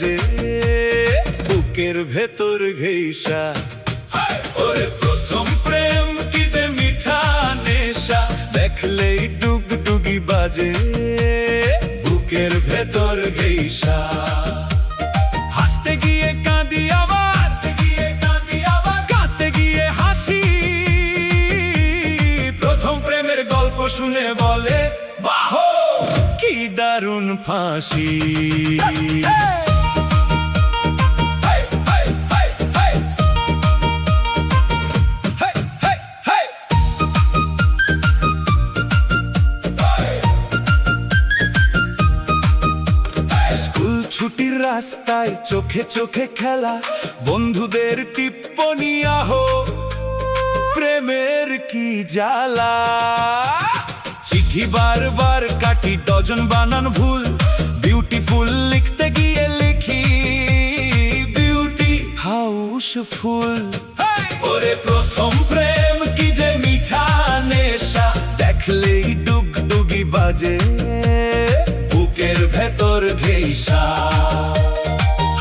বাজে, বুকের ভেতর ঘেঁষা। ওরে প্রথম প্রেম কি যে মিঠা নেশা, দেখলেই ডুগডুগি বাজে, বুকের ভেতর ঘেঁষা। হাসতে গিয়ে কাঁদি আবার, কাঁদতে গিয়ে হাসি। প্রথম প্রেমের গল্প শুনে বলে বাহ, কি দারুণ ফাঁসি। স্কুল ছুটির রাস্তায় চোখে চোখে খেলা, বন্ধুদের টিপ্পনি আহো, প্রেমের কি জ্বালা। চিঠি বারবার কাটি, ডজন বানান ভুল, বিউটিফুল লিখতে গিয়ে লিখি বিউটি হাউসফুল। ওরে প্রথম প্রেম কি যে মিঠা নেশা, দেখলেই ডুগডুগি বাজে, বুকের ভেতর ঘেঁষা।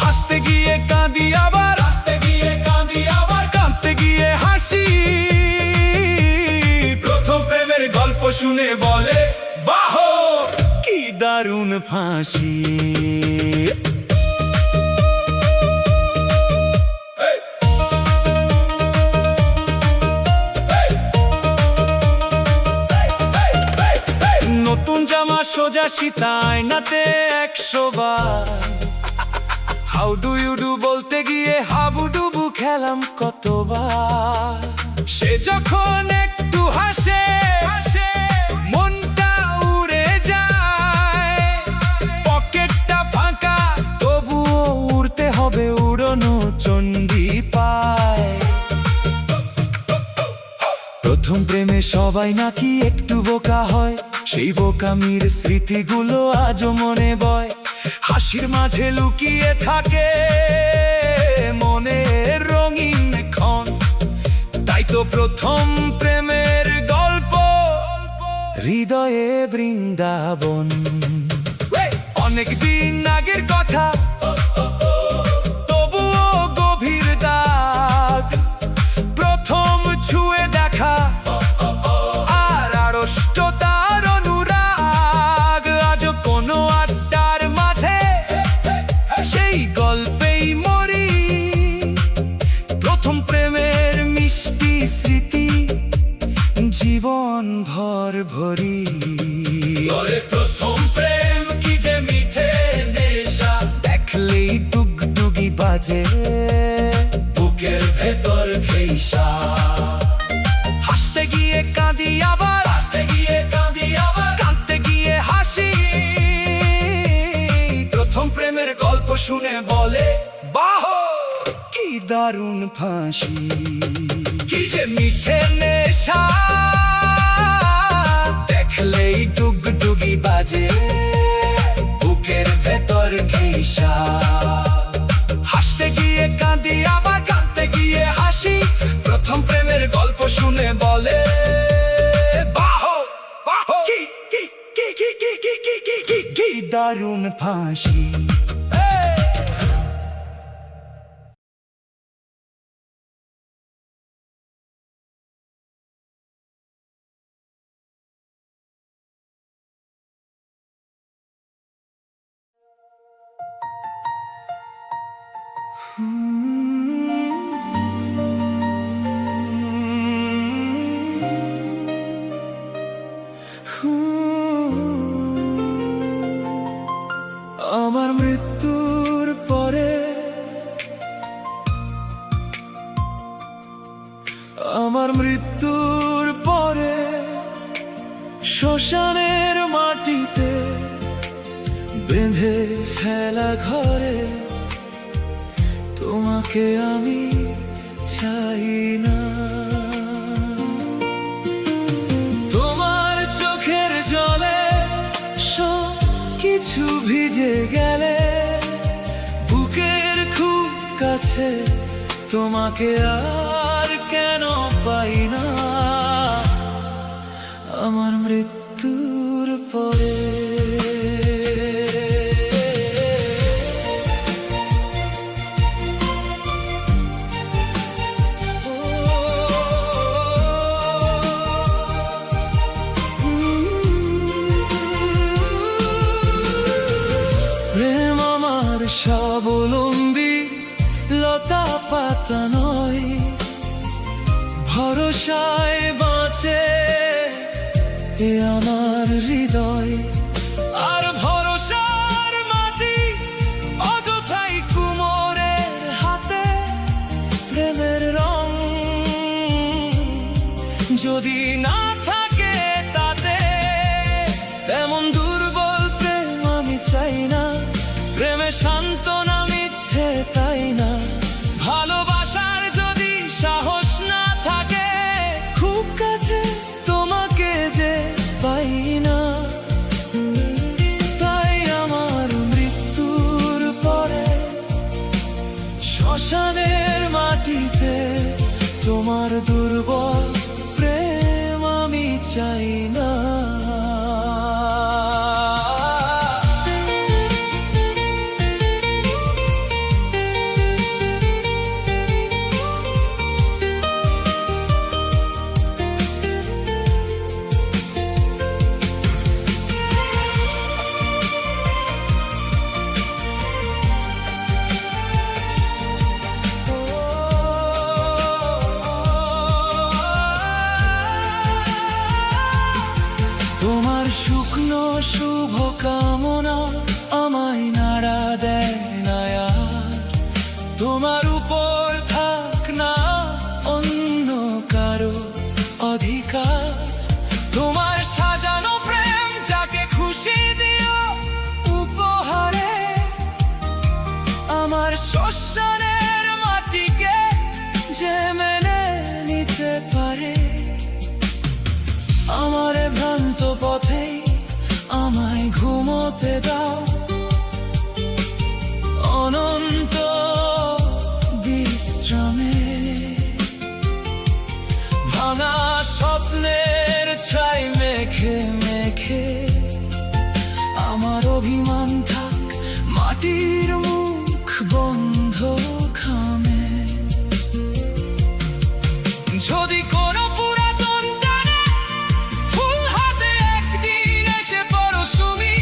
হাসতে গিয়ে কাঁদি আবার, কাঁদতে গিয়ে হাসি। প্রথম প্রেমের গল্প শুনে বলে বাহ, কি দারুণ ফাঁসি। নতুন জামা সোজা সীতা, আয়নাতে 100 বার হাউ ডু ইউ ডু বলতে গিয়ে হাবুডুবু খেলাম কতবার। সে যখন একটু হাসে, মনটা উড়ে যায়, পকেটটা ফাঁকা তবুও উড়তে হবে, উড়নো চণ্ডী পায়। প্রথম প্রেমে সবাই নাকি একটু বোকা হয়, সেই বোকামির স্মৃতিগুলো আজও মনে বয়। হাসির মাঝে লুকিয়ে থাকে মনের রঙিন ক্ষণ, তাই তো প্রথম প্রেমের গল্প হৃদয়ে বৃন্দাবন। অনেকদিন আগের কথা, তবুও গভীর দাগ, প্রথম ছুঁয়ে দেখা আর আড়ষ্টতার অনুরাগ। আজ কোনো আড্ডার মাঝে সেই গল্পেই মরি, প্রথম প্রেমের মিষ্টি স্মৃতি জীবন ভর ভরি। প্রথম প্রেম কি যে মিঠে নেশা, দেখলেই ডুগডুগি বাজে, বুকের ভেতর ঘেঁষা। হাসতে গিয়ে কাঁদি আবার, কাঁদতে গিয়ে হাসি। প্রথম প্রেমের গল্প শুনে বলে বাহ, কি দারুণ ফাঁসি। কি যে মিঠে নেশা, দেখলেই ডুগডুগি বাজে, বুকের ভেতর ঘেঁষা। হাসতে গিয়ে কাঁদি আবার, কাঁদতে গিয়ে হাসি। প্রথম প্রেমের গল্প শুনে বলে বাহ, কি কি কি কি কি কি কি কি কি কি দারুণ ফাঁসি। আমার মৃত্যুর পরে, আমার মৃত্যুর পরে শ্মশানের মাটিতে বেঁধে ফেলা ঘরে তোমাকে আমি চাই না। তোমার চোখের জলে সব কিছু ভিজে গেলে, বুকের খুব কাছে তোমাকে আর কেন পাই না। আমার মৃত্যুর পরে ভরসায় বাঁচে এ আমার হৃদয়। আর ভরসার মাটি অযথাই কুমোরের হাতে প্রেমের রং যদি না থাকে তাতে, তেমন দুর্বল প্রেম আমি চাই না। প্রেমে সান্ত্বনা মিথ্যে তাই না, ভালোবাসার যদি সাহস না থাকে, খুব কাছে তোমাকে যে পাই না। তাই আমার মৃত্যুর পরে শ্মশানের মাটিতে তোমার দুর্বল প্রেম আমি চাই না। তোমার শুকনো শুভ কামনা আমায় নাড়া দেয় না আর। তোমার উপর থাক না অন্য কারো অধিকার। তোমার সাজানো প্রেম যাকে খুশি দিও উপহারে, আমার শ্মশানের মাটিকে যে মেনে নিতে পারে। আমার ভ্রান্ত পথে আমায় ঘুমোতে দাও, অনন্ত বিশ্রামে। ভাঙা স্বপ্নের ছাই মেখে মেখে আমার অভিমান থাক মাটির মুখ বন্ধ খামে। যদি কোনো পুরাতন টানে ফুল হাতে একদিন এসে পরশুমি,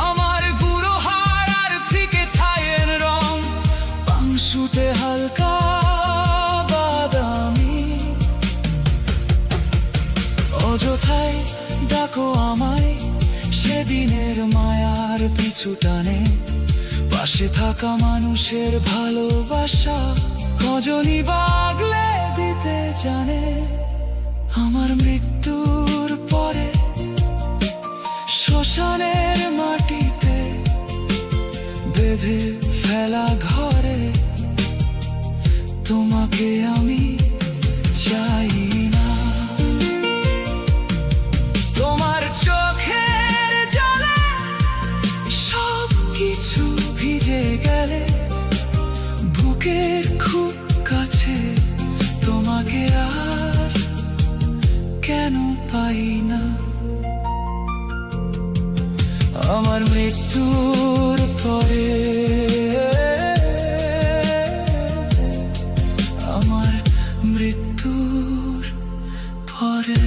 আমার গুঁড়ো হাড় আর ফিকে ছায়ের রং পাংশুটে হালকা বাদামি। অযথায় ডাকো আমায় সেদিনের মায়ার পিছু টানে, পাশে থাকা মানুষের ভালোবাসা রজনী বাগলে দিতে জানে। আমার মৃত্যুর পরে শ্মশানের মাটিতে বেঁধে ফেলা ঘরে তোমাকে আমি চাই না। তোমার চোখের জলে সব কিছু ভিজে গেলে, বুকের খুব কাছে তোমাকে আর কেন পাই না। আমার মৃত্যুর পরে আমার মৃত্যুর পরে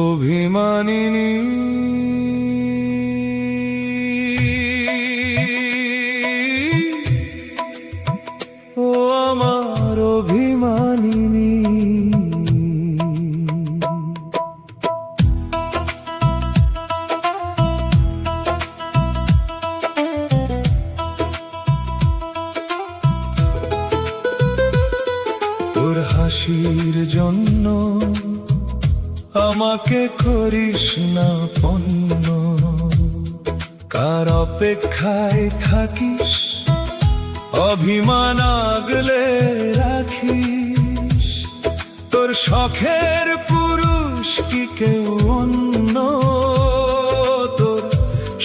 অভিমানিনী ও আমার অভিমানিনী। তোর হাসির জন্য আমাকে করিস না পণ্য, কার অপেক্ষায় থাকিস অভিমান আগলে রাখিস। তোর শখের পুরুষ কি কেউ অন্য, তোর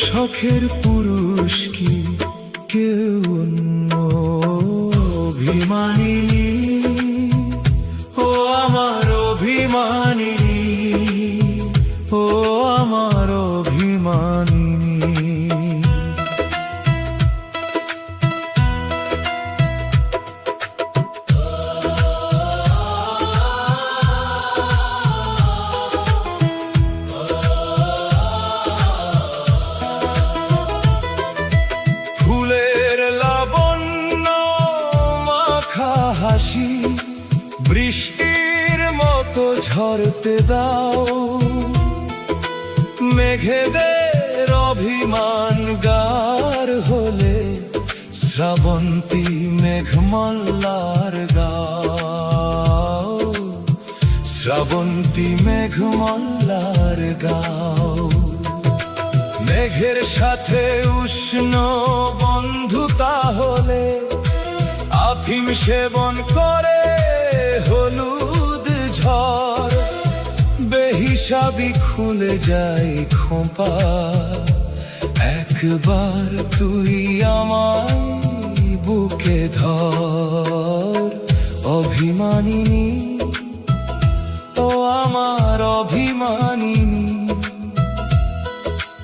শখের পুরুষ কি কেউ অন্য। অভিমানিনী ও আমার অভিমানিনী। ঝরতে দাও। মেঘেদের অভিমান গার হলে শ্রাবন্তী মেঘমল্লার গাও, শ্রাবন্তী মেঘমল্লার গাও। মেঘের সাথে উষ্ণ বন্ধুতা হলে আফিম সেবন করে হলুদ ঝড়। বেহিসাবি খুলে যায় খোঁপা, একবার তুই আমায় বুকে ধর। অভিমানিনী, ও আমার অভিমানিনী,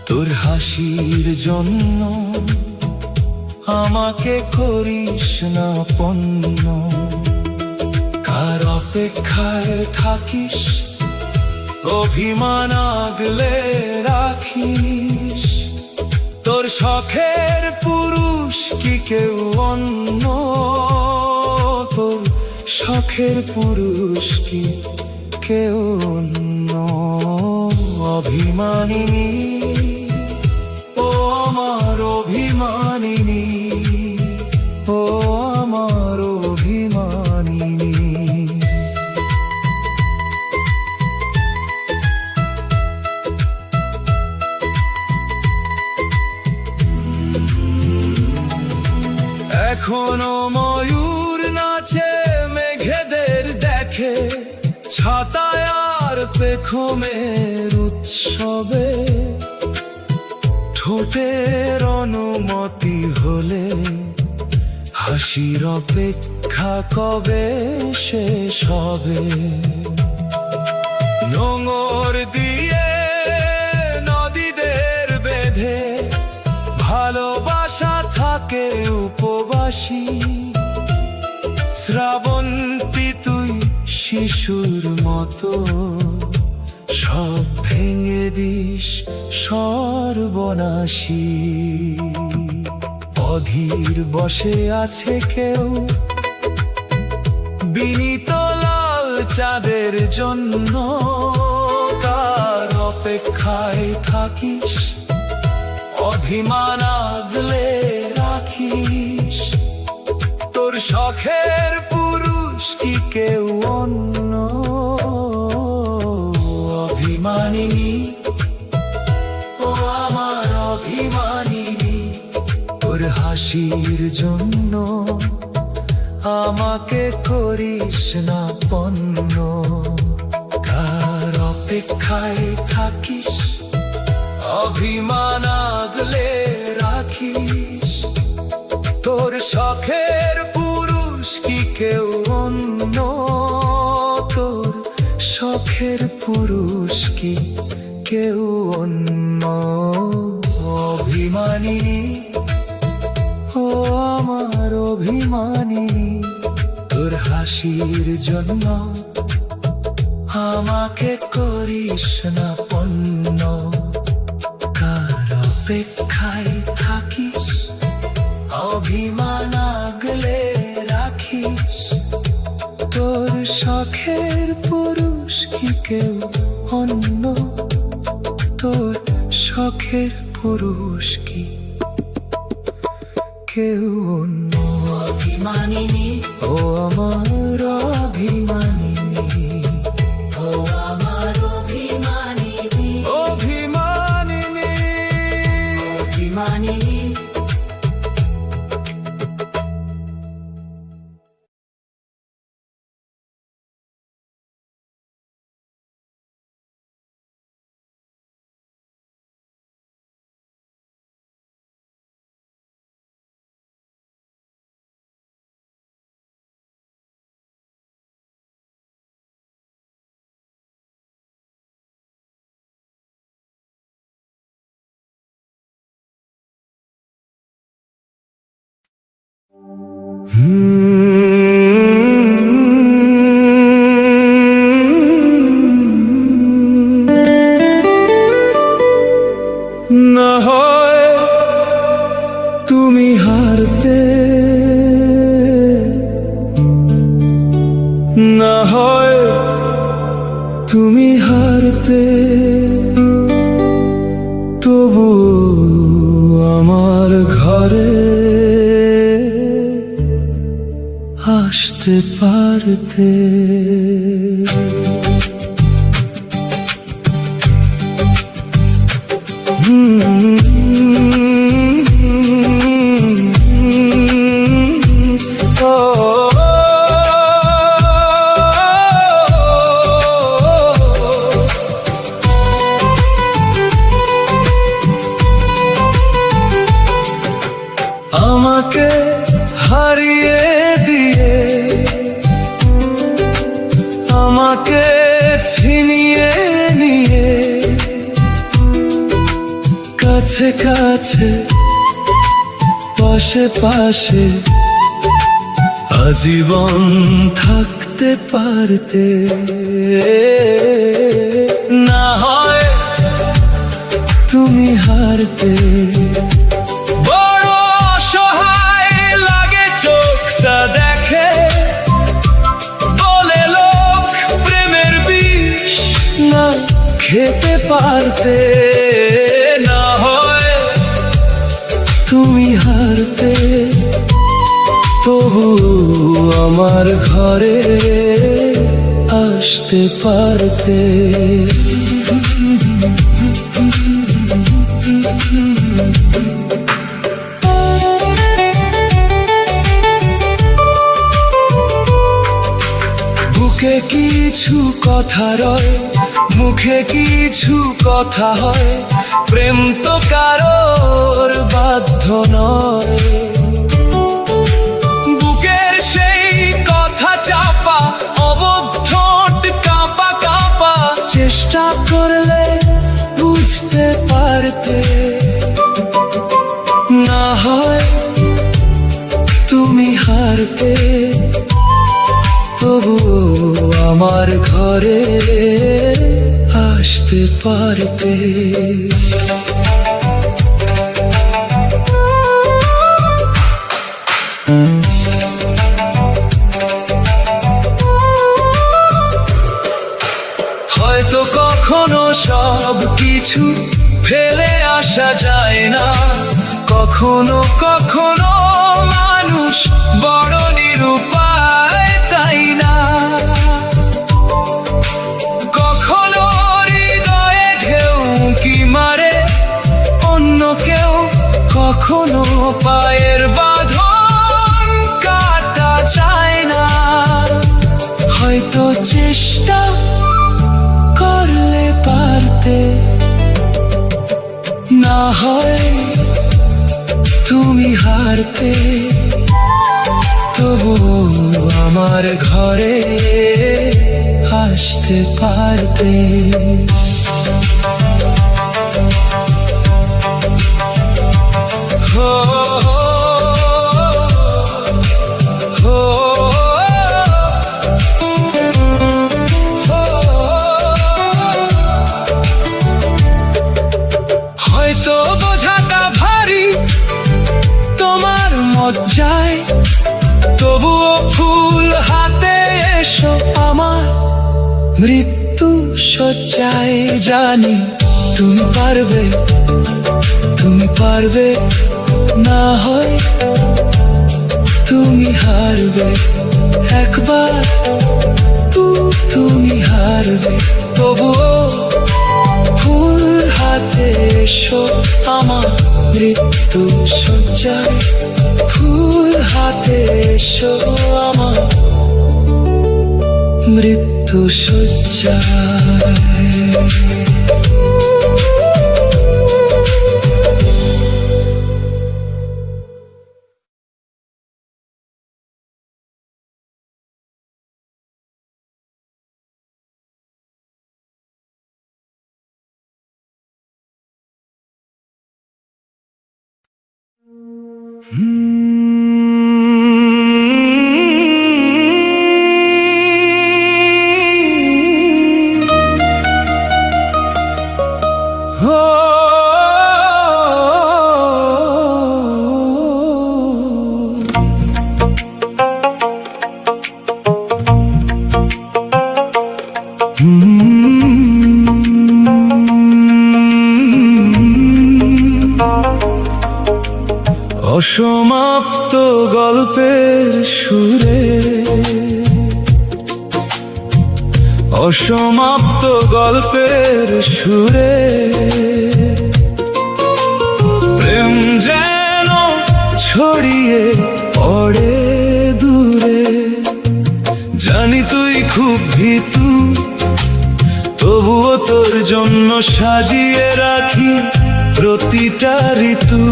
তোর হাসির জন্য আমাকে করিস না পণ্য। কার অপেক্ষায় থাকিস, অভিমান আগলে রাখিস। তোর শখের পুরুষ কি কেউ অন্য, তোর শখের পুরুষ কি কেউ অন্য। অভিমানিনী, ও আমার অভিমানিনী, ও আমার অভিমানিনী। এখনো ময়ূর নাচে মেঘেদের দেখে, ছাতায় আর পেখমের উৎসবে। ঠোঁটের অনুমতি হলে হাসির অপেক্ষা কবে শেষ হবে। নোঙর দিয়ে নদীদের বেঁধে ভালোবাসা থাকে উপবাসী। শ্রাবন্তী তুই শিশুর মতো সব ভেঙে দিস সর্বনাশী। অধীর বসে আছে কেউ বিনীত লাল চাঁদের জন্য। তার অপেক্ষায় থাকিস, অভিমান আগলে রাখিস। তোর শখের পুরুষ কি কেউ অন্য, অভিমানিনী, ও আমার অভিমানিনী। তোর হাসির জন্য আমাকে করিস না পণ্য। কার অপেক্ষায় থাকিস, অভিমান আগলে রাখিস। তোর শখের পুরুষ কি কেউ অন্য, তোর শখের পুরুষ কি কেউ অন্য। অভিমানিনী, ও আমার অভিমানিনী। তোর হাসির জন্য আমাকে করিস না পণ্য। কার অপেক্ষায় থাকিস, অভিমান আগলে রাখিস। তোর শখের পুরুষ কি কেউ অন্য, তোর শখের পুরুষ কি কেউ অন্য। অভিমানিনী, ও আমার অভিমানিনী, ও আমার অভিমানিনী, অভিমানিনী, অভিমানিনী। না হয় তুমি হারতে, না হয় হাসতে পারতে। আমাকে হারিয়ে দিয়ে, আমাকে ছিনিয়ে নিয়ে, কাছে কাছে পাশে পাশে আজীবন থাকতে পারতে। না হয় তুমি হারতে। বড় অসহায় লাগে চোখটা দেখে, বলে লোক প্রেমের বিষ না খেতে পারতে। না হয় তুমি হারতে, তবু আমার ঘরে আসতে পারতে। বুকে কিছু কথা রয়, মুখে কিছু কথা হয়, প্রেম তো কারোর বাধ্য নয়। বুকের সেই কথা চাপা, অবদ্ধ কাঁপা কাঁপা, চেষ্টা করলে বুঝতে পারতে। না হয় তুমি হারতে, তবু আমার ঘরে আসতে পারতে। হয়তো কখনো সব কিছু ফেলে আসা যায় না, কখনো কখনো মানুষ বড় নিরুপায়, তাই না? কখনো হৃদয়ে ঢেউ কি মারে অন্য কেউ, কখনো পায়ের বাঁধন কাটা যায় না। হয়তো চেষ্টা করলে পারতে। না হয় তুমি হারতে, তবু আমার ঘরে আসতে পারতে। হো হো হয়তো বোঝাটা ভারী তোমার মজ্জায়, তবুও ফুল হাতে এসো আমার মৃত্যু শয্যায়। জানি তুমি পারবে, তুমি পারবে। না হয় তুমি হারবে, একবার তুমি হারবে, তবুও ফুল হাতে এসো আমার মৃত্যু শয্যায়। ফুল হাতে এসো আমার মৃত্যু শয্যায়। অসমাপ্ত গল্পের সুরে, অসমাপ্ত গল্পের সুরে, প্রেম যেন ছড়িয়ে পড়ে দূরে। জানি তুই খুব ভীতু, তবুও তোর জন্য সাজিয়ে রাখি প্রতিটা ঋতু।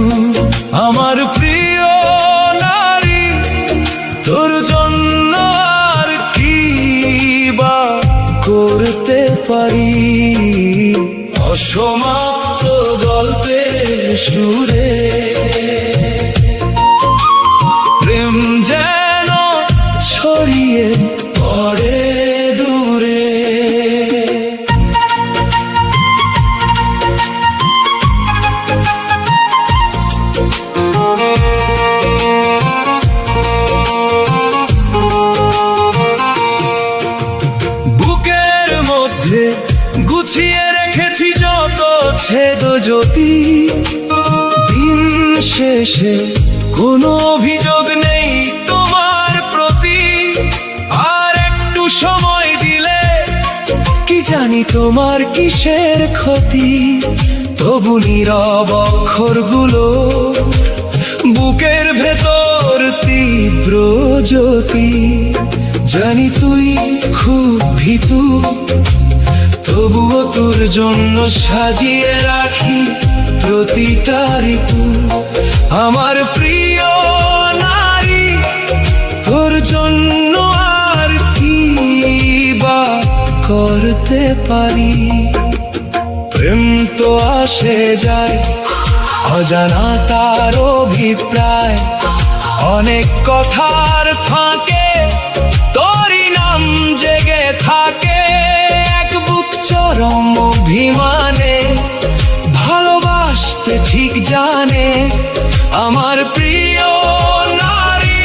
আমার প্রিয় নারী, তোর জন্য আর কি বা করতে পারি। অসমাপ্ত গল্পের সুরে, প্রেম যেন ছড়িয়ে পড়ে দূরে। বুকের মধ্যে গুছিয়ে রেখেছি যত ছেদ জ্যোতি, দিন শেষে কোনো অভিযোগ নেই তোমার প্রতি। আর একটু সময় দিলে কি জানি তোমার কিসের ক্ষতি। তবু নীরব অক্ষরগুলো বুকের ভেতর তীব্র জ্যোতি। জানি তুই খুব ভীতু, তবুও তোর জন্য সাজিয়ে রাখি প্রতিটা ঋতু। আমার প্রিয় নারী, তোর জন্য আর কি বা করতে পারি। প্রেম তো আসে যায় অজানা তার অভিপ্রায়, অনেক কথার ফাঁকে তোরই নাম জেগে থাকে। এক বুক চরম অভিমানে ভালোবাসতে ঠিক জানে আমার প্রিয় নারী,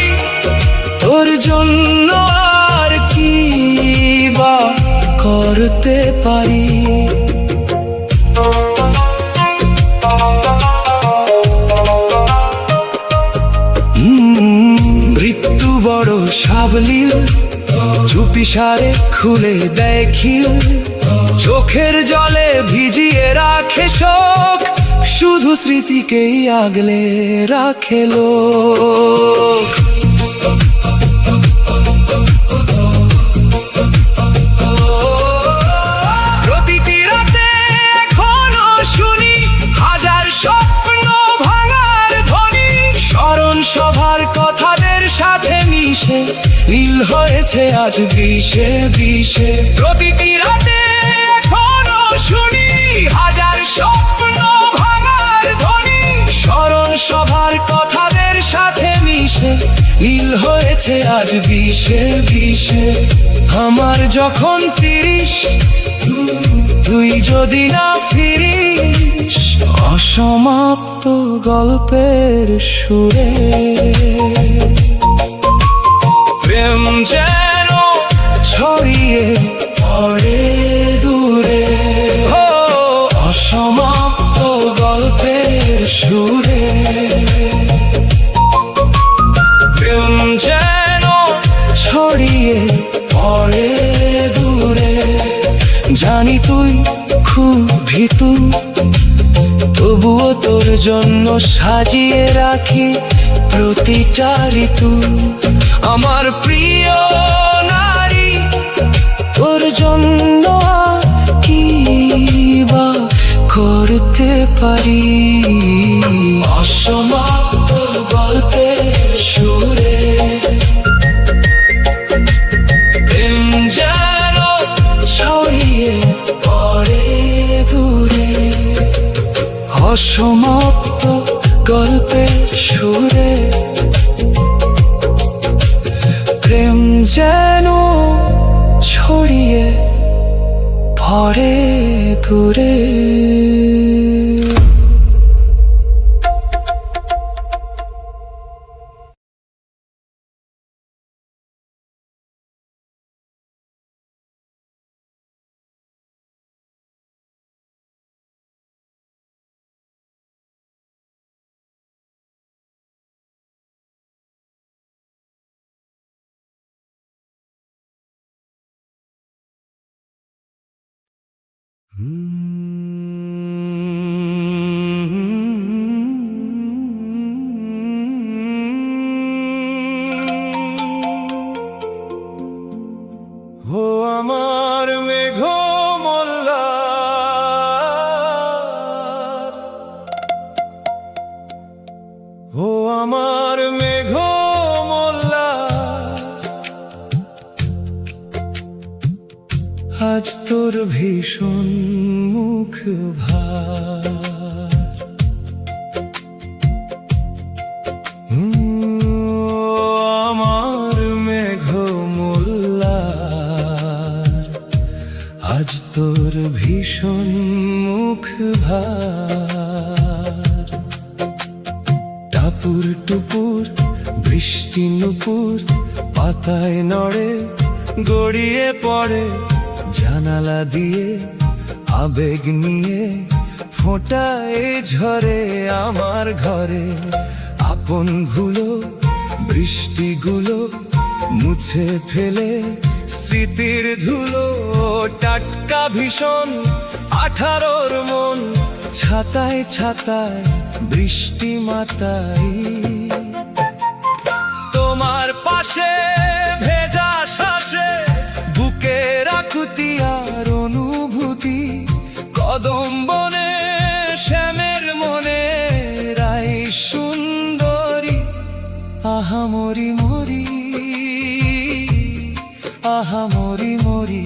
তোর জন্য আর কি বা করতে পারি। মৃত্যু বড় সাবলীল, চুপিসারে খুলে দেয় খিল। চোখের জলে ভিজিয়ে রাখে শোক, শুধু স্মৃতিকেই আগলে রাখে লোক। প্রতিটি রাতে এখনো শুনি হাজার স্বপ্ন ভাঙার ধ্বনি। স্মরণ সভার কথাদের সাথে মিশে নীল হয়েছে আজ বিষে বিষে। প্রতিটি রাতে এখনো শুনি হাজার স্বপ্ন ভাঙার ধ্বনি। স্মরণ সভার কথাদের সাথে মিশে নীল হয়েছে আজ বিষে বিষে। আমার যখন 30, তুই যদি না ফিরিস। অসমাপ্ত গল্পের সুরে, প্রেম যেন ছড়িয়ে পড়ে দূরে। ও অসমাপ্ত গল্পের সুরে, প্রেম যেন ছড়িয়ে পড়ে দূরে। জানি তুই খুব ভীতু, তবুও তোর জন্য সাজিয়ে রাখি প্রতিটা ঋতু। আমার প্রিয় নারী, তোর জন্য কি বা করতে পারি। অসমাপ্ত গল্পের সুরে, প্রেম যেন ছড়িয়ে পড়ে দূরে। অসমাপ্ত গল্পের সুরে, প্রেম যেন ছড়িয়ে পড়ে দূরে। ভীষণ মুখ ভার। আমার মেঘ মোল্লার আজ তোর ভীষণ মুখ ভার। টাপুর টুপুর বৃষ্টি নুপুর পাতায় নড়ে গড়িয়ে পড়ে জানালা দিয়ে আবেগ নিয়ে ফোঁটায় ঝরে আমার ঘরে। আপন ভুলো বৃষ্টিগুলো মুছে ফেলে স্মৃতির ধুলো টাটকা ভীষণ 18 মন ছাতায় ছাতায় বৃষ্টি মাতায়। তোমার পাশে ভেজা শ্বাসে বুকের আকুতি আর অনুভূতি কদম বনে শ্যামের মনে রাই সুন্দরী আহা মরি মরি আহা মরি মরি।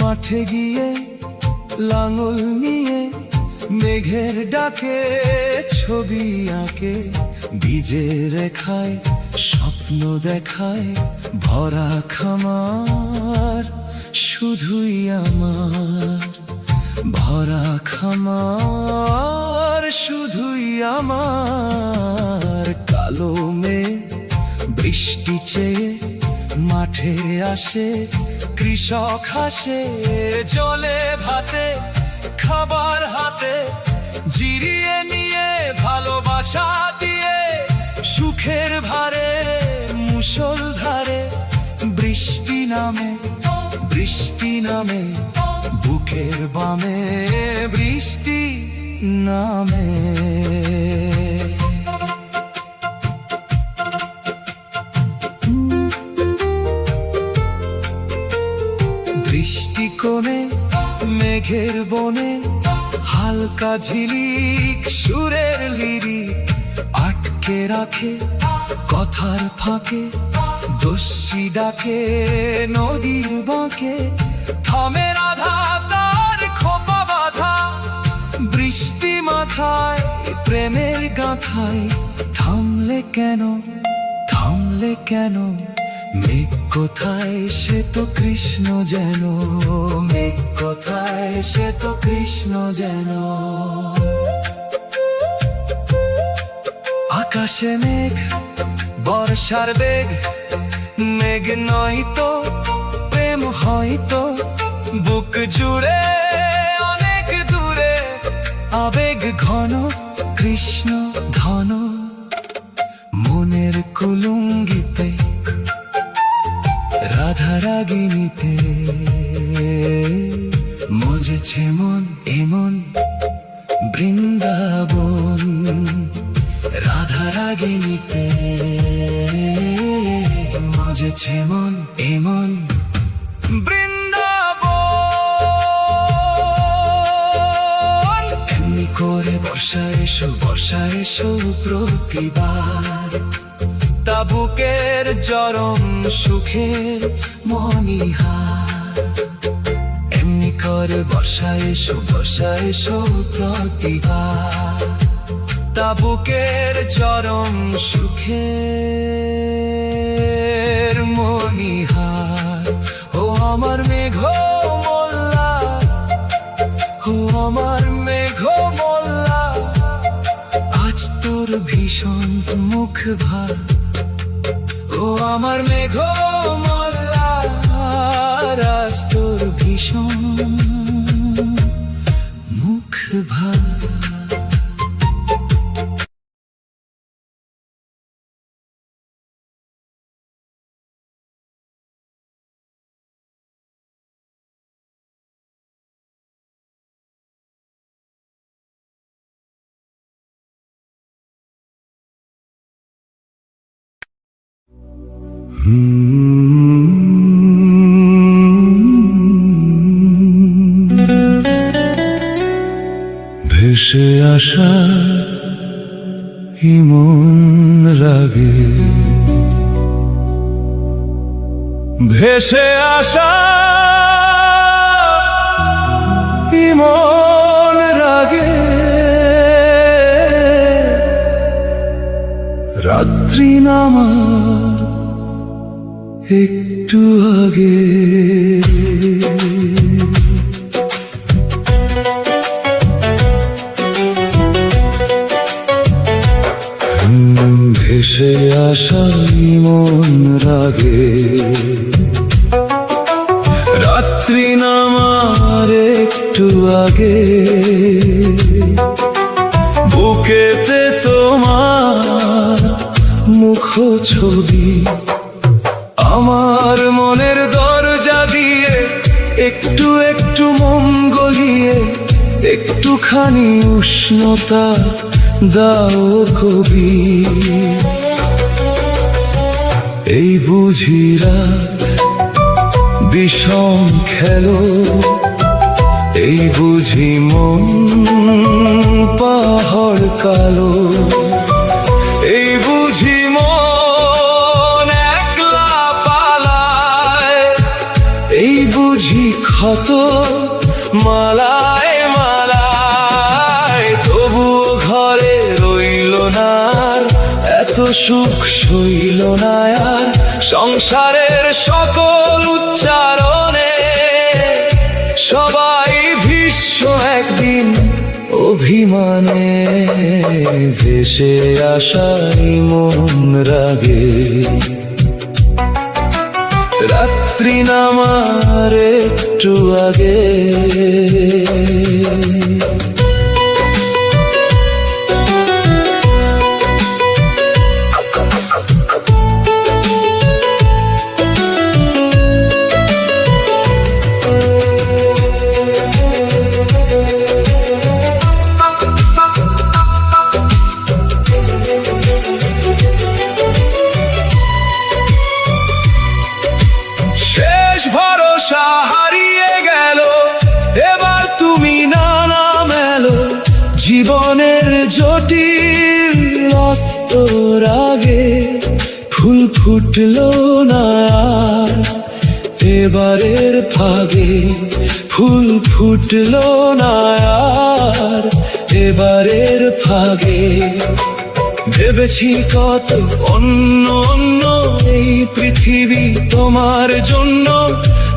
মাঠে গিয়ে লাঙল নিয়ে মেঘের ডাকে ছবি আঁকে বীজের রেখায় স্বপ্ন দেখায় ভরা খামার শুধুই আমার। ভরা খামার শুধুই আমার। কালো মেঘ বৃষ্টি চেয়ে মাঠে আসে কৃষক হাসে জলে ভাতে খাবার হাতে জিরিয়ে নিয়ে ভালোবাসা দিয়ে সুখের ভারে মুষলধারে বৃষ্টি নামে বৃষ্টি নামে বুকের বামে বৃষ্টি নামে। বৃষ্টি কোণে মেঘের বনে হালকা ঝিলিক সুরের লিরিক আটকে রাখে কথার ফাঁকে দস্যি ডাকে নদীর বাঁকে থামে রাধা তার খোপা বাঁধা বৃষ্টি মাথায় প্রেমের গাথায়। থামলে কেন থামলে কেন মেঘ কোথায় সে তো কৃষ্ণ যেন। মেঘ কোথায় সে তো কৃষ্ণ যেন। আকাশে মেঘ বর্ষার বেগ মেঘ নয়তো প্রেম হয়তো বুক জুড়ে অনেক দূরে আবেগ ঘন কৃষ্ণ ধন। মনের কুলুঙ্গিতে রাধা রাগিনীতে মজেছে মন এমন বৃন্দাবন। রাধা রাগিনীতে মজেছে মন এমন বৃন্দাবন। এমনি করে বর্ষা এসো প্রতিবার তাবুকের চরম সুখের মনিহার। এমনি করে বর্ষা এসো প্রতিবার তাবুকের চরম সুখের মনিহার। ও আমার মেঘ মোল্লা ও আমার মেঘ মোল্লা আজ তোর ভীষণ মুখ ভার। ও আমার মেঘ মোল্লা আজ তোর ভীষণ মুখ ভার। ভেসে আসা ইমন রাগে, ভেসে আসা ইমন রাগে, রাত্রি নামার একটু আগে। ভেসে আসা ইমন রাগে, রাত্রি নামার একটু আগে, বুকেতে তোমার মুখ ছবি, আমার মনের দরজা দিয়ে একটু একটু মন গলিয়ে একটুখানি উষ্ণতা দাও কবি। এই বুঝি রাত বিষম খেলো, এই বুঝি মন পাহাড় কালো, এই বুঝি মন একলা পালায়, এই বুঝি ক্ষত মালায় মালায়, তবুও ঘরে রইল না আর এত সুখ সইল না আর, সংসারের সকল উচ্চারণে সবাই ভীষ্ম একদিন অভিমানে। ভেসে আসা ইমন রাগে, রাত্রি নামার একটু আগে। ভরসা হারিয়ে গেল, এবার তুমি নানা মেলো, জীবনের জটিল অস্তর আগে ফুল ফুটলো না আর, এবারের ভাগে ফুল ফুটলো না আর, এবারের ভাগে। ভেবেছি কত অন্য অন্য এই পৃথিবী তোমার জন্য,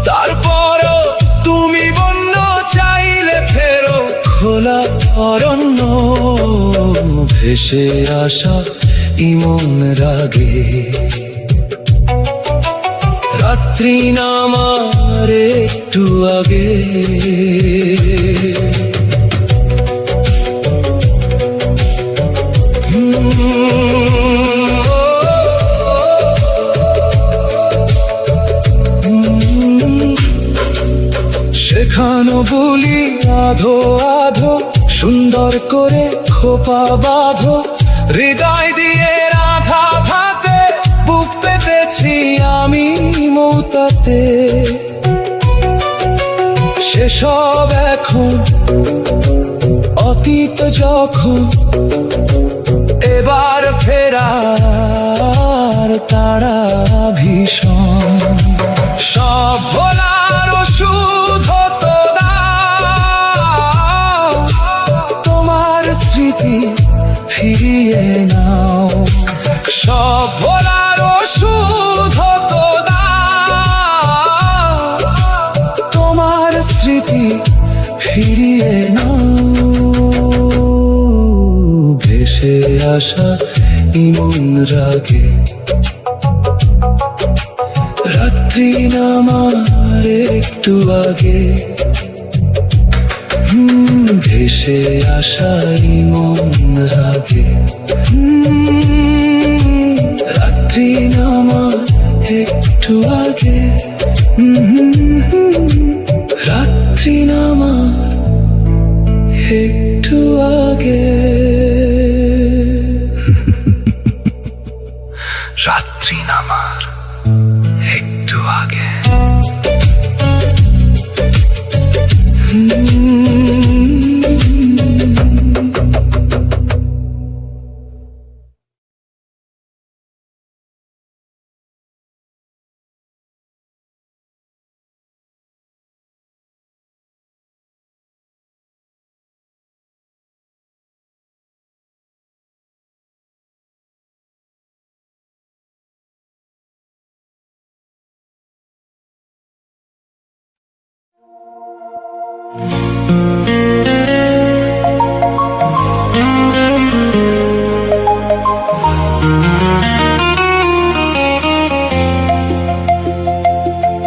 তারপরও তুমি বন্য চাইলে ফেরো খোলা অরণ্য। ভেসে আসা ইমন রাগে, রাত্রি নামার একটু আগে। শেখানো বলি আধো আধো, সুন্দর করে খোপা বাঁধো, হৃদয় দিয়ে রাধা ভাতে বুক পেতেছি আমি মৌতাতে। সেসব এখন অতীত যখন, এবার ফেরার তাড়া ভীষণ, সব ভোলার ওষুধ তো দাও, তোমার স্মৃতি ফিরিয়ে নাও, সব ভোলার ওষুধ তো দাও, তোমার স্মৃতি ফিরিয়ে নাও। ভেসে আসা ইমন রাগে, রাত্রি নামার একটু আগে। ভেসে আসা ইমন রাগে, রাত্রি নামার একটু আগে, রাত্রি নামার একটু আগে। রাত্রি নামার একটু আগে।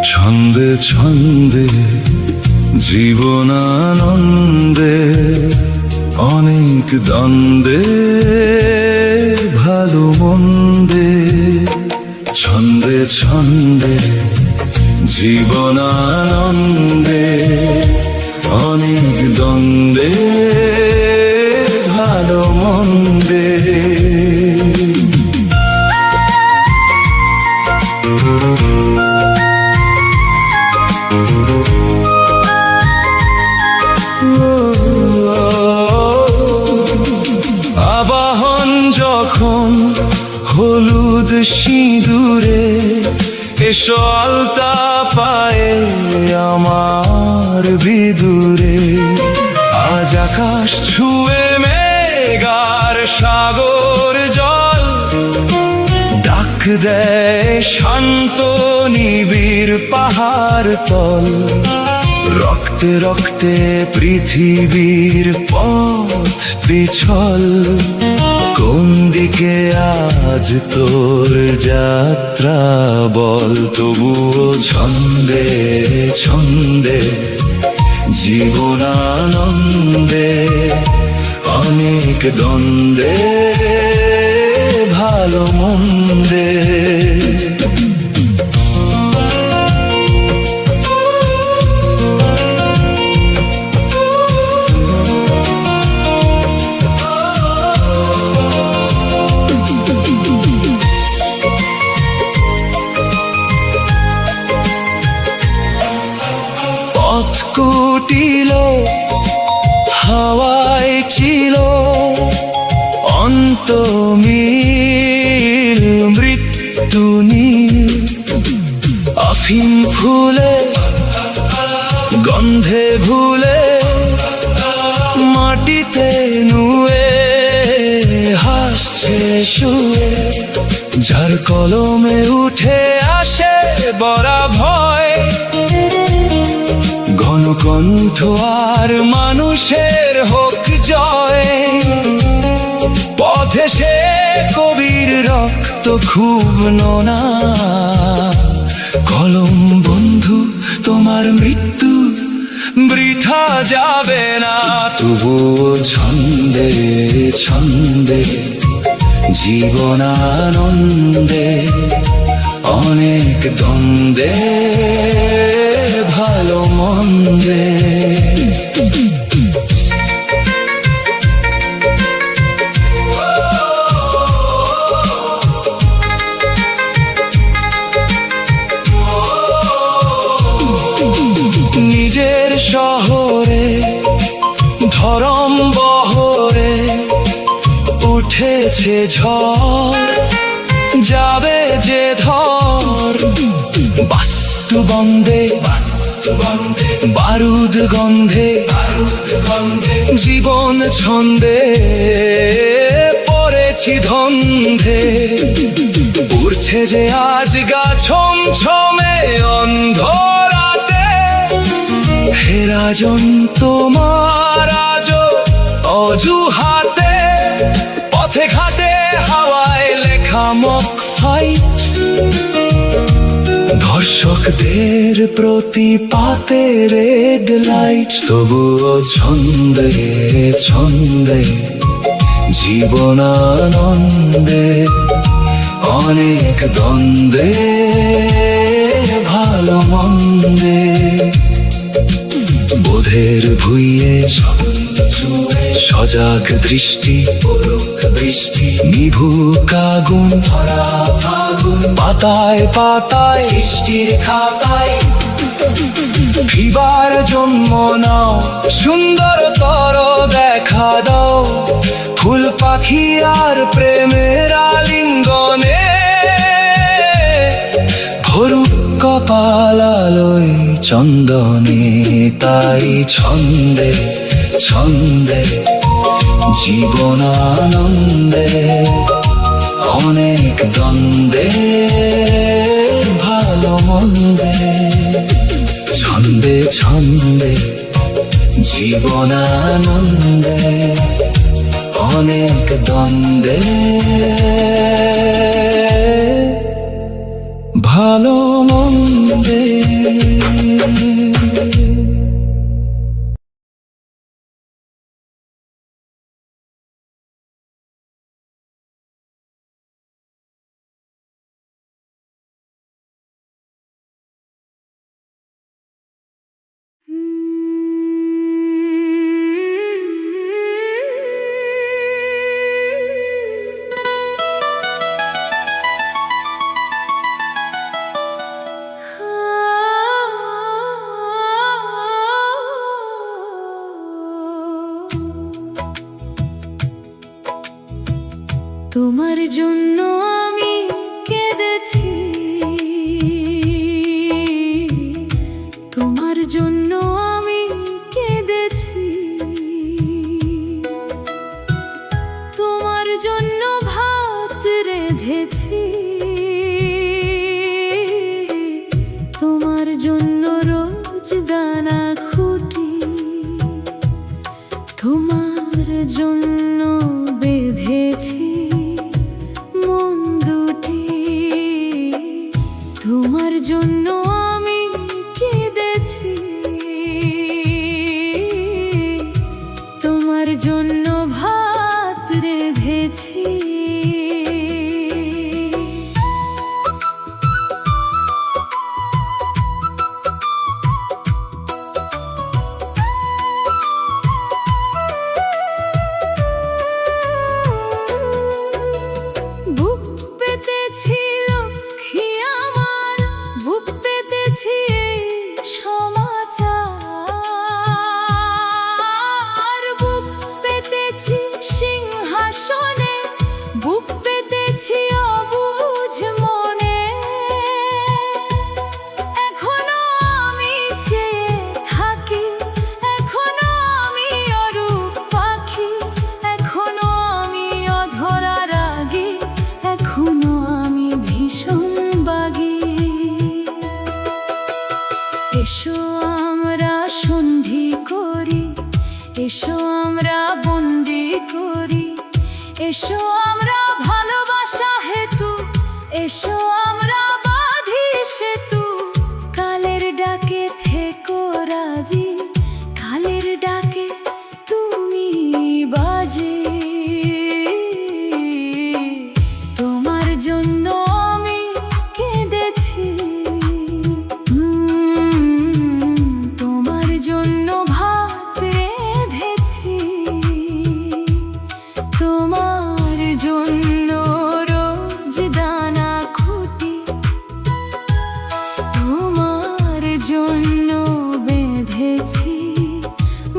ছন্দে ছন্দে জীবনানন্দে অনেক দ্বন্দ্বে ভালো মন্দে ছন্দে ছন্দে জীবনানন্দে অনেক দ্বন্দ্বে ভালো মন্দে আবাহন যখন হলুদ সিঁদুরে এসো আলতা পায়ে আমার বিদুরে আজ আকাশ ছুঁয়ে মেঘার সাগর জল ডাক দেয় শান্ত নিবিড় পাহাড় তল রক্তে রক্তে পৃথিবীর পথ পিছল কোন দিকে আজ তোর যাত্রা বল তবুও ছন্দে ছন্দে জীবনানন্দে অনেক দ্বন্দ্বে ভালো মন্দে পথ কুটিল হাওয়ায় ছিল অন্তমিল মৃত্যু নীল আফিম ফুলে গন্ধে ভুলে মাটিতে নুয়ে হাসছে শুয়ে যার কলমে উঠে আসে বড়া ভয় ঘনকণ্ঠ আর মানুষের হোক জয় পথে সে কবির রক্ত খুব নোনা কলম বন্ধু তোমার মৃত্যু বৃথা যাবে না তবুও ছন্দে ছন্দে জীবনানন্দে অনেক দ্বন্দ্বে ভালো মন্দে নিজের শহরে ধরম বহরে উঠেছে ঝড় যাবে যে ধর বাস্তু বন্দে বারুদ গন্ধে জীবন ছন্দে পড়েছি ধন্ধে উড়ছে যে আজ গা ছম ছমে অন্ধরাতে হে রাজন তোমার আজ অজুহাতে পথে ঘাটে হাওয়ায় লেখা মক ফাইট দর্শকদের প্রতিপাতে রেড লাইট তবুও ছন্দে ছন্দে জীবনানন্দে অনেক দ্বন্দ্বে ভালো মন্দে বোধের ভুইয়ে সজাগ দৃষ্টি বৃষ্টি নিভুক আগুন ভরা ফাগুন পাতায় পাতায় সৃষ্টির খাতায় ভিবার জন্ম নাও সুন্দরতর দেখা দাও ফুল পাখি আর প্রেমের আলিঙ্গনে ভরুক কপাল আলোয় চন্দনে তাই ছন্দে ছন্দে জীবনানন্দে অনেক দ্বন্দ্বে ভালো মন্দে ছন্দে ছন্দে জীবন আনন্দে অনেক দ্বন্দ্বে ভালো মন্দে। তোমার জন্য আমি কেঁদেছি, তোমার জন্য আমি কেঁদেছি, তোমার জন্য ভাত রেঁধেছি, তোমার জন্য রোজ দানা খুঁটি, তোমার জন্য বেঁধেছি মন দুটি, তোমার জন্য আমি কেঁদেছি, তোমার জন্য ভাত রেঁধেছি। বুক পেতেছি লক্ষ্মী আমার, বুক পেতেছি এই সমাচার, বুক পেতেছি সিংহাসনে, বুক পেতেছি অবুঝ মনে, এখনো আমি চেয়ে থাকি, এখনো আমি অরূপ পাখি, এখনো আমি অধরা রাগী, এখনো আমি ভীষণ বাগী। এসো আমরা সন্ধি করি, এসো আমরা বন্দি করি, এসো আমরা ভালোবাসা হেতু, এসো আমরা বাঁধি সেতু, কালের ডাকে থেকো রাজি, কালের ডাকে তুমি বাজি, তোমার জন্য আমি কেঁদেছি, তোমার জন্য ভাত রেঁধেছি, তোমার জন্য রোজ দানা খুঁটি, তোমার জন্য বেঁধেছি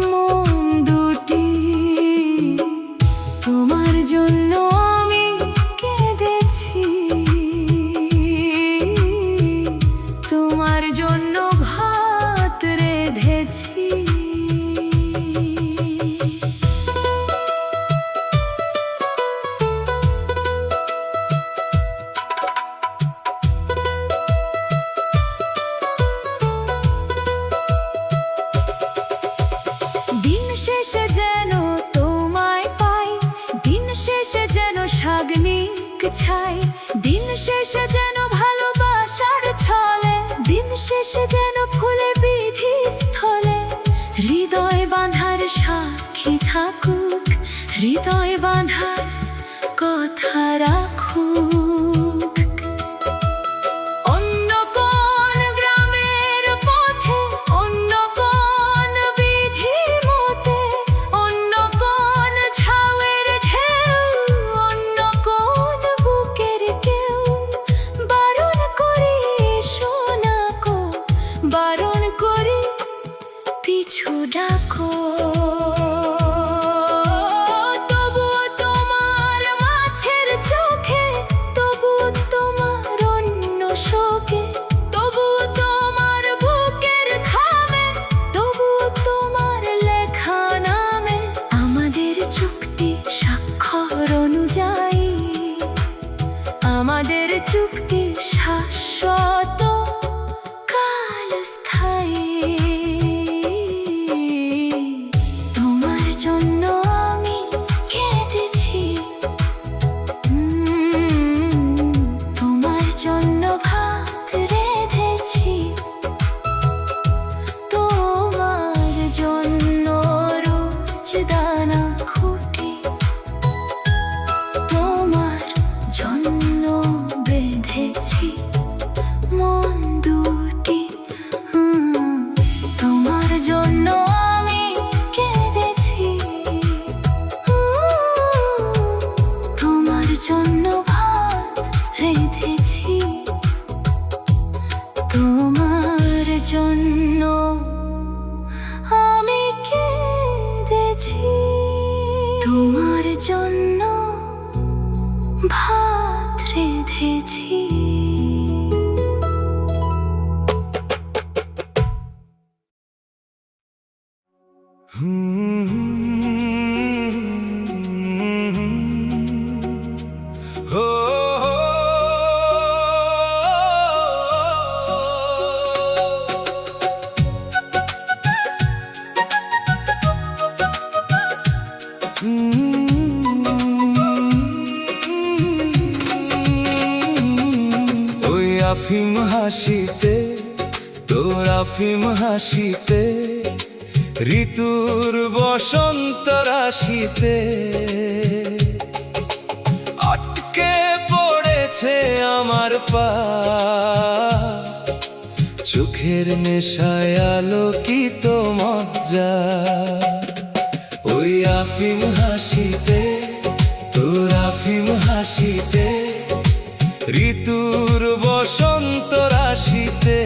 মন দুটি, তোমার জন্য আমি কেঁদেছি, তোমার জন্য ভাত রেঁধেছি। দিন শেষে যেন তোমায় পাই, দিন শেষে যেন সাগ্নিক ছাই, দিন শেষে যেন ভালোবাসার ছলে, দিন শেষে যেন ফুলে বিধি স্থলে, হৃদয় বাঁধার সাক্ষী থাকুক, হৃদয় বাঁধার কথা রাখুক। অন্য কোন গ্রামের পথে, অন্য কোন বিধি মতে, অন্য কোন ঝাউয়ের ঢেউ, অন্য কোন বুকের কেউ, বারণ করি এসো না কো, বারণ করি পিছু ডাকো, তবুও তোমার মাছের চোখে, তবুও তোমার অন্য শোকে, তবুও তোমার বুকের খামে, তবুও তোমার লেখা নামে, আমাদের চুক্তি স্বাক্ষর অনুযায়ী, আমাদের চুক্তি শাশ্বত কাল স্থায়ী। পড়েছি তোমার জন্য ভাত রেঁধেছি। ওই আফিম হাসিতে, তোর আফিম হাসিতে, ঋতুর বসন্ত রাশিতে আটকে পড়েছে আমার পা, চোখের নেশায় আলোকিত মজ্জা। ওই আফিম হাসিতে, তোর আফিম হাসিতে, ঋতুর বসন্ত রাশিতে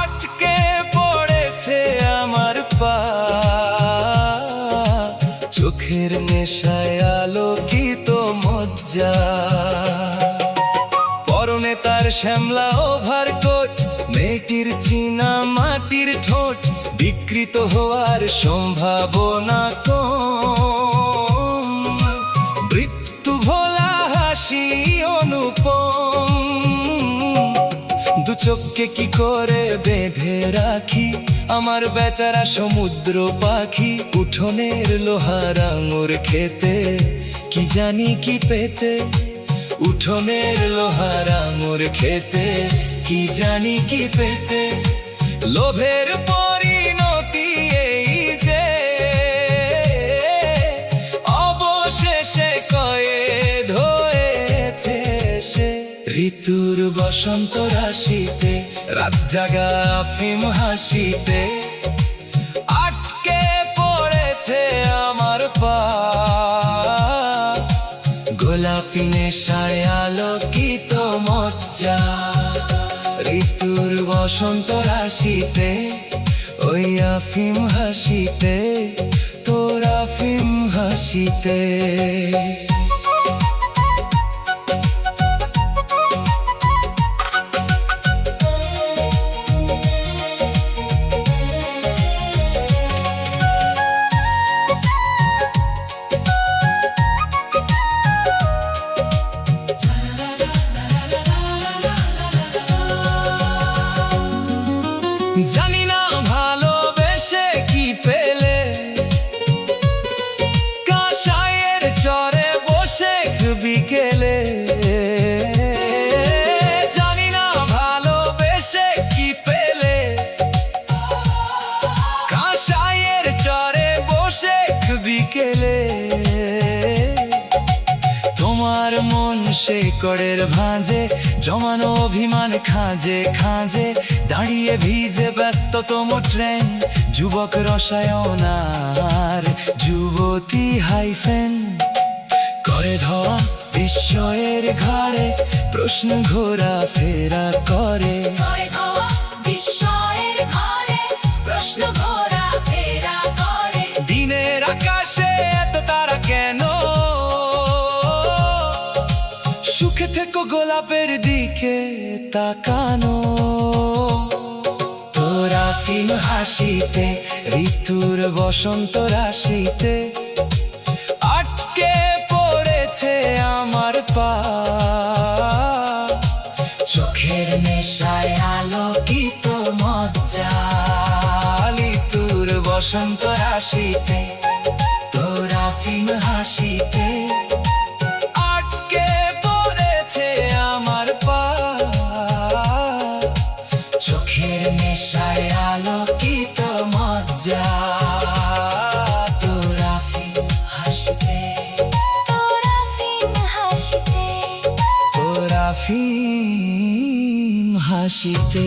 আটকে পড়েছে আমার পা, চোখের নেশায় আলোকিত মজ্জা। পরনে তার শ্যামলা ওভারকোট, মেয়েটির চীনা মাটির ঠোঁট, বিকৃত হওয়ার সম্ভাবনা কম, মৃত্যু ভোলা হাসি অনুপম। দু চোখকে কি করে বেঁধে রাখি, আমার বেচারা সমুদ্র পাখি, উঠোনের লোহার আঙুর খেতে কি জানি কি পেতে, উঠোনের লোহার আঙুর খেতে কি জানি কি পেতে। লোভের পরিণতি এই যে অবশেষে কয়েদ হয়েছে সে। ঋতুর বসন্ত রাশিতে, রাত জাগা আফিম হাসিতে আটকে পড়েছে আমার পা, গোলাপি নেশায় আলোকিত মজ্জা। ঋতুর বসন্ত রাশিতে, ওই আফিম হাসিতে, তোর আফিম হাসিতে। জানি না ভালোবেসে কি পেলে, কাঁসাইয়ের চরে বসে বিকেলে। জানি না ভালোবেসে কি পেলে, কাঁসাইয়ের চরে বসে বিকেলে। তোমার মন শেকড়ের ভাঁজে, জমানো অভিমান খাঁজে খাঁজে, দাঁড়িয়ে ভিজে ব্যস্ততম ট্রেন, যুবক রসায়ন আর যুবতী হাইফেন করে ধোয়া বিস্ময়ের ঘরে, প্রশ্ন ঘোরা ফেরা করে। দিনের আকাশে এত তারা কেন, সুখে থেকো গোলাপের দিকে তাকানো। তোর আফিম হাসিতে, ঋতুর বসন্ত রাশিতে আটকে পড়েছে আমার পা, চোখের নেশায় আলোকিত মজ্জা। ঋতুর বসন্ত রাশিতে, তোর আফিম হাসিতে আটকে পড়েছে আমার পা, চোখের নেশায় আলোকিত মজ্জা। তোর আফিম হাসিতে, তোর আফিম হাসিতে, তোর আফিম হাসিতে।